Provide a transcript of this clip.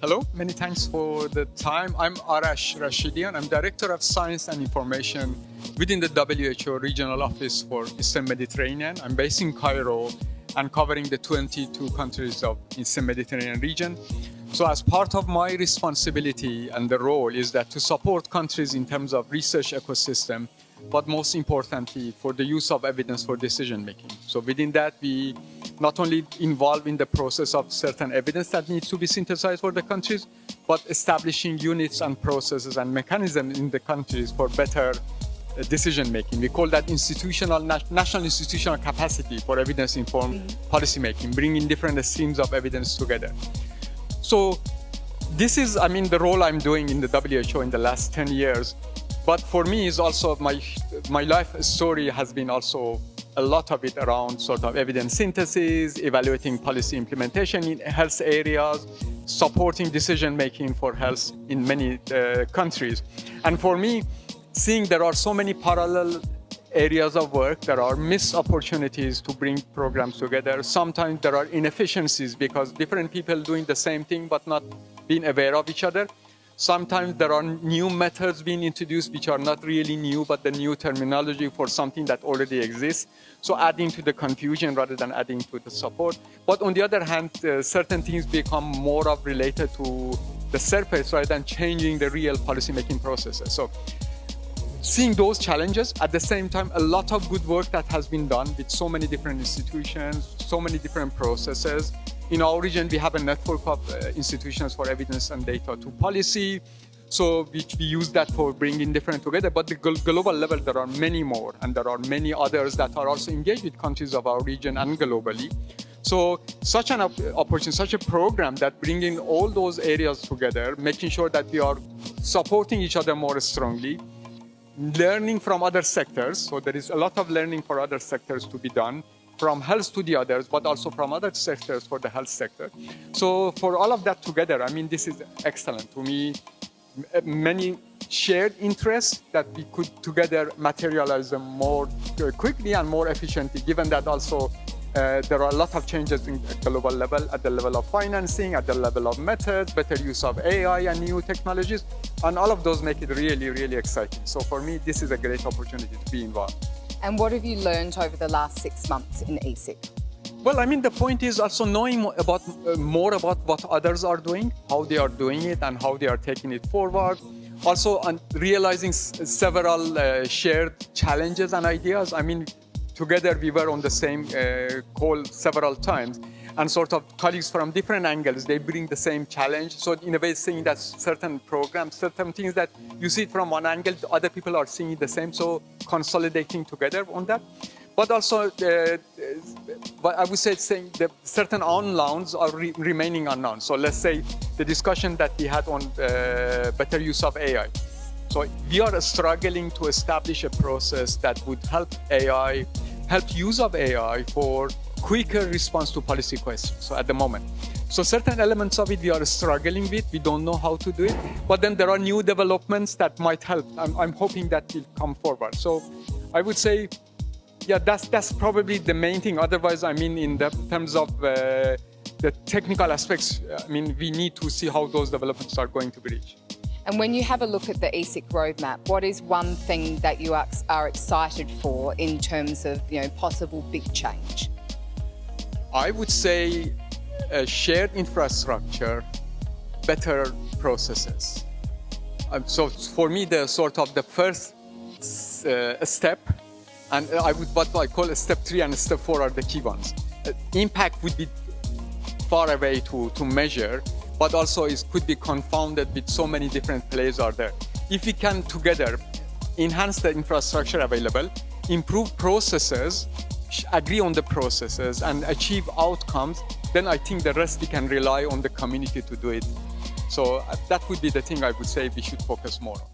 Hello, many thanks for the time. I'm Arash Rashidian. I'm Director of Science and Information within the WHO Regional Office for Eastern Mediterranean. I'm based in Cairo and covering the 22 countries of Eastern Mediterranean region. So as part of my responsibility and the role is that to support countries in terms of research ecosystem, but most importantly, for the use of evidence for decision making. So within that, we not only involve in the process of certain evidence that needs to be synthesized for the countries, but establishing units and processes and mechanisms in the countries for better decision making. We call that national institutional capacity for evidence-informed policy making, bringing different streams of evidence together. So this is, the role I'm doing in the WHO in the last 10 years. But for me, is also my life story has been also a lot of it around sort of evidence synthesis, evaluating policy implementation in health areas, supporting decision-making for health in many countries. And for me, seeing there are so many parallel areas of work, there are missed opportunities to bring programs together. Sometimes there are inefficiencies because different people doing the same thing but not being aware of each other. Sometimes there are new methods being introduced which are not really new, but the new terminology for something that already exists. So adding to the confusion rather than adding to the support. But on the other hand, certain things become more of related to the surface rather than changing the real policymaking processes. So seeing those challenges, at the same time, a lot of good work that has been done with so many different institutions, so many different processes. In our region, we have a network of institutions for evidence and data to policy. So we use that for bringing different together. But the global level, there are many more. And there are many others that are also engaged with countries of our region and globally. So such an opportunity, such a program that bringing all those areas together, making sure that we are supporting each other more strongly, learning from other sectors. So there is a lot of learning for other sectors to be done, from health to the others, but also from other sectors for the health sector. So for all of that together, this is excellent. To me, many shared interests that we could together materialize them more quickly and more efficiently, given that also there are a lot of changes in the global level, at the level of financing, at the level of methods, better use of AI and new technologies, and all of those make it really, really exciting. So for me, this is a great opportunity to be involved. And what have you learned over the last 6 months in ESIC? Well, the point is also knowing more about what others are doing, how they are doing it, and how they are taking it forward. Also, realizing several shared challenges and ideas. Together we were on the same call several times, and sort of colleagues from different angles, they bring the same challenge. So in a way, seeing that certain programs, certain things that you see it from one angle, other people are seeing it the same. So consolidating together on that. But also, but I would say saying that certain unknowns are remaining unknown. So let's say the discussion that we had on better use of AI. So we are struggling to establish a process that would help use of AI for quicker response to policy questions. So at the moment. So certain elements of it we are struggling with. We don't know how to do it. But then there are new developments that might help. I'm hoping that will come forward. So I would say, yeah, that's probably the main thing. Otherwise, in the terms of the technical aspects, we need to see how those developments are going to be reached. And when you have a look at the ESIC roadmap, what is one thing that you are excited for in terms of possible big change? I would say a shared infrastructure, better processes. So for me, the first step, and what I call step 3 and step 4 are the key ones. Impact would be far away to measure, but also it could be confounded with so many different players are there. If we can together enhance the infrastructure available, improve processes, agree on the processes and achieve outcomes, then I think the rest we can rely on the community to do it. So that would be the thing I would say we should focus more on.